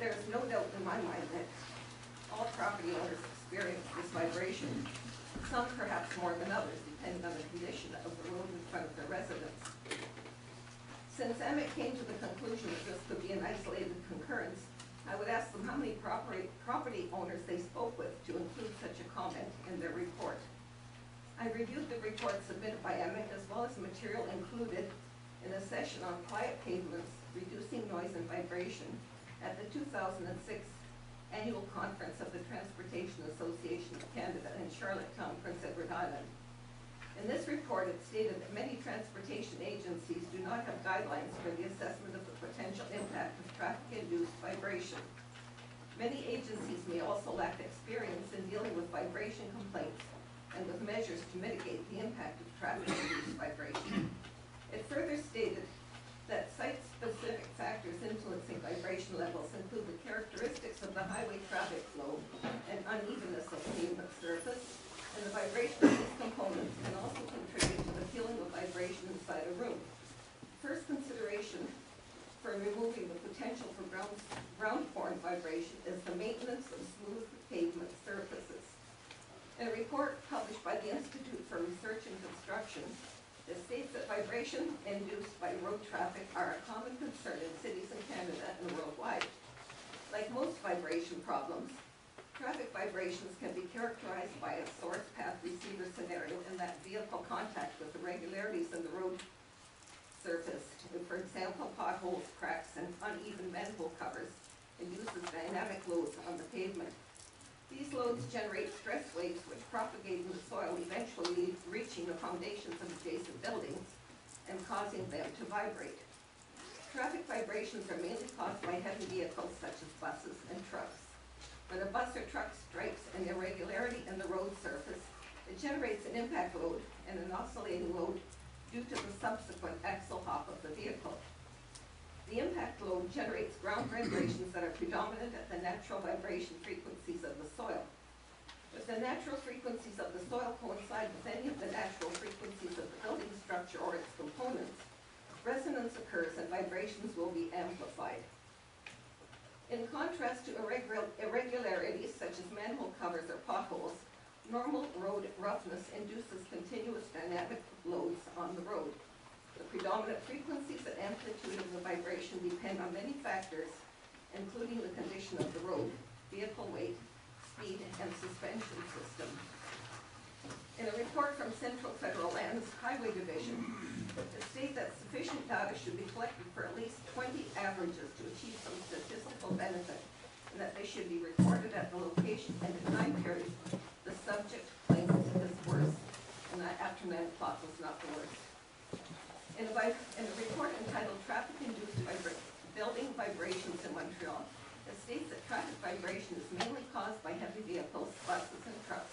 there is no doubt in my mind that all property owners experience this vibration, some perhaps more than others, depending on the condition of the road in front of their residence. Since Emmett came to the conclusion that this could be an isolated concurrence, I would ask them how many property owners they spoke with to include such a comment in their report. I reviewed the report submitted by Emmett as well as material included in a session on quiet pavements, reducing noise and vibration at the 2006 annual conference of the Transportation Association of Canada in Charlottetown, Prince Edward Island. In this report, it stated that many transportation agencies do not have guidelines for the assessment of the potential impact of traffic-induced vibration. Many agencies may also lack experience in dealing with vibration complaints and with measures to mitigate the impact of traffic-induced vibration. It further stated that site-specific factors influencing vibration levels include the characteristics of the highway traffic flow and unevenness of pavement surface, and the vibration of these components can also contribute to the feeling of vibration inside a room. First consideration for removing the potential for ground-borne vibration is the maintenance of smooth pavement surfaces. In a report published by the Institute for Research and Construction, it states that vibration induced by road traffic are a common concern in cities in Canada and worldwide. Like most vibration problems, traffic vibrations can be characterized by a source path receiver scenario in that vehicle contact with irregularities in the road surface. For example, potholes, cracks, and uneven manhole covers induces dynamic loads on the pavement. These loads generate stress waves which propagate in the soil, eventually reaching the foundations of adjacent buildings and causing them to vibrate. Traffic vibrations are mainly caused by heavy vehicles such as buses and trucks. When a bus or truck strikes an irregularity in the road surface, it generates an impact load and an oscillating load due to the subsequent axle hop of the vehicle. The impact load generates ground vibrations that are predominant at the natural vibration frequencies of the soil. If the natural frequencies of the soil coincide with any of the natural frequencies of the building structure or its components, resonance occurs and vibrations will be amplified. In contrast to irregularities such as manhole covers or potholes, normal road roughness induces continuous dynamic loads on the road. The predominant frequencies and amplitude of the vibration depend on many factors, including the condition of the road, vehicle weight, speed, and suspension system. In a report from Central Federal Lands Highway Division, it states that sufficient data should be collected for at least 20 averages to achieve some statistical benefit, and that they should be recorded at the location and the time period the subject claims is worse, and that after 9 o'clock was not the worst. In a report entitled Traffic-Induced Building Vibrations in Montreal, it states that traffic vibration is mainly caused by heavy vehicles, buses, and trucks.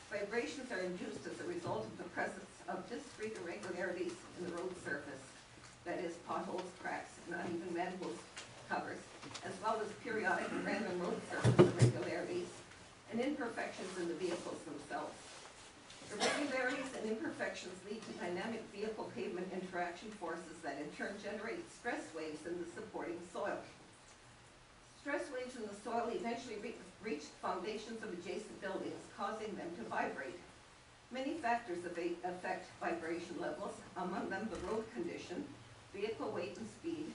Vibrations are induced as a result of the presence of discrete irregularities in the road surface, that is, potholes, cracks, and uneven manhole covers, as well as periodic and random road surface irregularities and imperfections in the vehicles themselves. Irregularities and imperfections lead to dynamic vehicle-pavement interaction forces that in turn generate stress waves in the supporting soil. Stress waves in the soil eventually reach the foundations of adjacent buildings, causing them to vibrate. Many factors affect vibration levels, among them the road condition, vehicle weight and speed,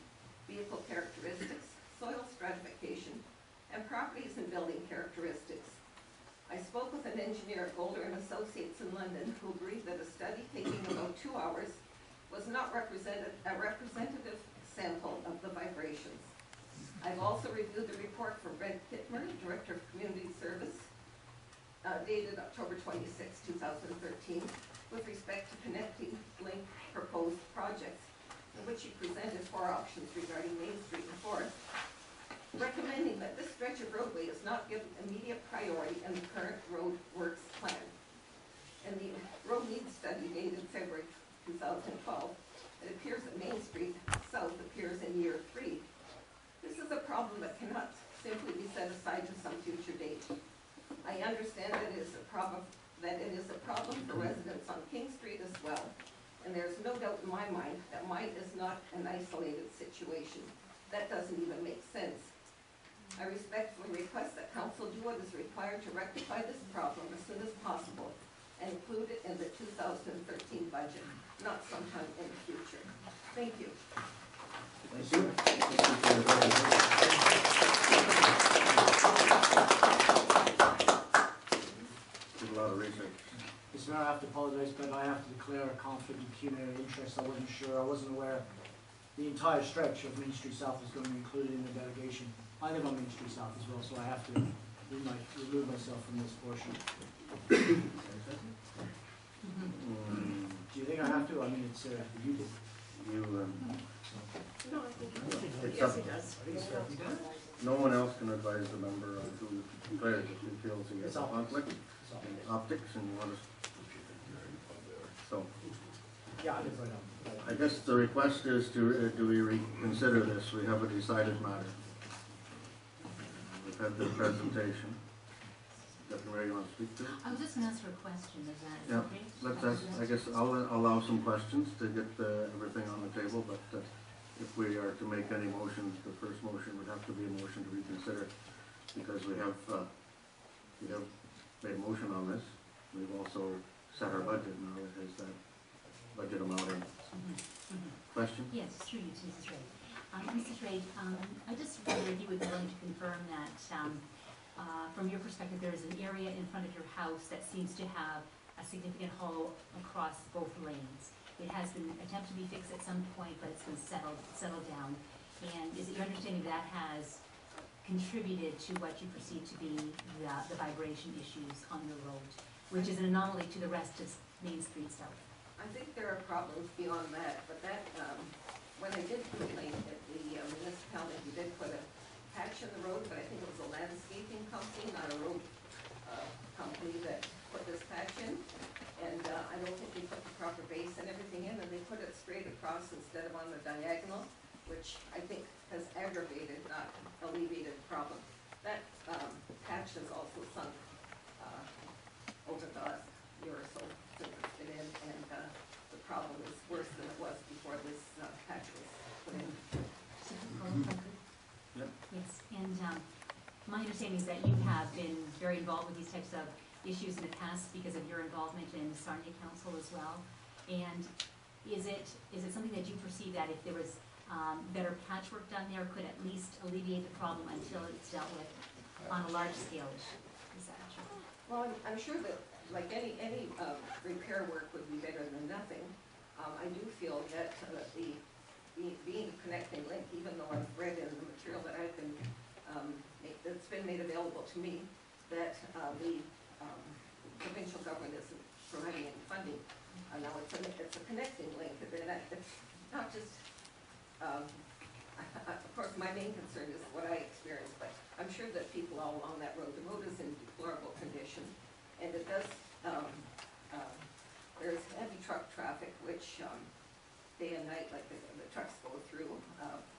vehicle characteristics, soil stratification, and properties and building characteristics. I spoke with an engineer at Golder & Associates in London who agreed that a study taking about 2 hours was not a representative sample of the vibrations. I've also reviewed the report from Brent Kittmer, Director of Community Service, dated October 26, 2013, with respect to connecting link proposed projects, in which he presented 4 options regarding Main Street and Forest, recommending that this stretch of roadway is not given immediate priority in the current road works plan. In the road needs study dated February 2012, it appears that Main Street South appears in year 3. This is a problem that cannot simply be set aside to some future date. I understand that it is a problem for residents on King Street as well, and there's no doubt in my mind that mine is not an isolated situation. That doesn't even make sense. I respectfully request that council do what is required to rectify this problem as soon as possible and include it in the 2013 budget, not sometime in the future. Thank you. Thank you. Did a lot of research. Mr. Mayor, I have to apologize, but I have to declare a conflict of pecuniary interest. I wasn't sure, I wasn't aware the entire stretch of Main Street South is going to be included in the delegation. I live on Main Street South as well, so I have to remove myself from this portion. Do you think I have to? I mean, it's, you did. No, I think It's yes, up. he does. No one else can advise the member on who declares if he feels he has It's a all- conflict. it's all- Optics and you want to. So, Yeah, I live right on. I guess the request is to, do we reconsider this? We have a decided matter. We've had the presentation. Deputy Mayor, you want to speak to it? I was just going to ask her a question, is that Yeah, okay? let's ask, I guess I'll allow some questions to get everything on the table, but if we are to make any motions, the first motion would have to be a motion to reconsider, because we have made a motion on this. We've also set our budget now, it has that budget amount in. Question? Yes, through you, Mrs. Ray. Mrs. Ray, I just wondered if you would be willing to confirm that, from your perspective, there is an area in front of your house that seems to have a significant hole across both lanes. It has been attempted to be fixed at some point, but it's been settled down. And is it your understanding that has contributed to what you perceive to be the vibration issues on your road, which is an anomaly to the rest of Main Street South? I think there are problems beyond that, but that, when I did complain at the municipality, we did put a patch in the road, but I think it was a landscaping company, not a road company that put this patch in. And I don't think they put the proper base and everything in, and they put it straight across instead of on the diagonal, which I think has aggravated, not alleviated the problem. That patch has also sunk over the last year or so since it's been in, and the problem is worse than it was before this patch was put in. Yep. Yes, and my understanding is that you have been very involved with these types of issues in the past because of your involvement in the Sarnia Council as well. And is it something that you perceive that if there was better patchwork done there, could at least alleviate the problem until it's dealt with on a large scale? Is that true? Well, I'm sure that, like any repair work would be better than nothing. I do feel that being a connecting link, even though I've read in the material that I've been, that's been made available to me, that the provincial government isn't providing any funding. Now it's a connecting link, and it's not just, of course my main concern is what I experienced, but I'm sure that people all along that road, the road is in deplorable condition, and it does, there's heavy truck traffic, which day and night, like the trucks go through,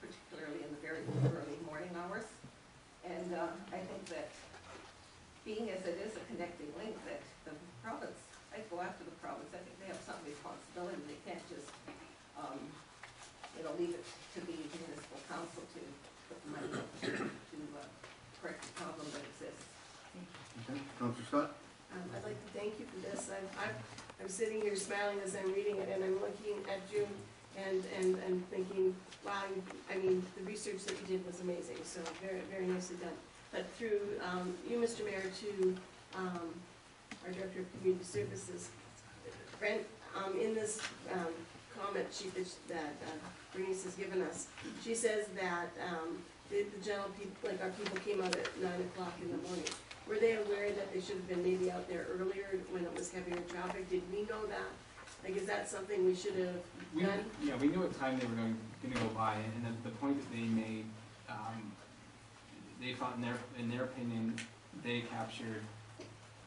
particularly in the very early morning hours. And I think that being as it is a connecting link, that the province, I go after the province, I think they have some responsibility. They can't just, leave it to the municipal council to put the money up to correct the problem that exists. Okay, Councillor Scott? I'd like to thank you for this. I'm sitting here smiling as I'm reading it, and I'm looking at you and thinking, wow, I mean, the research that you did was amazing, so very, very nicely done. But through you, Mr. Mayor, to our Director of Community Services, Brent, in this comment sheet that Bernice has given us, she says that the general people, like our people, came out at 9 o'clock in the morning. Were they aware that they should have been maybe out there earlier when it was heavier traffic? Did we know that? Like, is that something we should have done? Yeah, we knew what time they were going to go by, and the point that they made, they thought in their opinion, they captured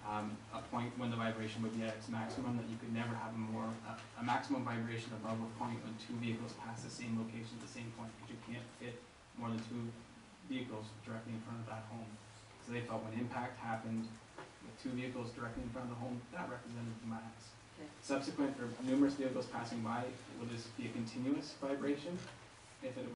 a point when the vibration would be at its maximum, that you could never have a maximum vibration above a point when two vehicles pass the same location at the same point, because you can't fit more than two vehicles directly in front of that home. So they felt when impact happened with two vehicles directly in front of the home, that represented the max. Okay. Subsequent, for numerous vehicles passing by, it will just be a continuous vibration. If it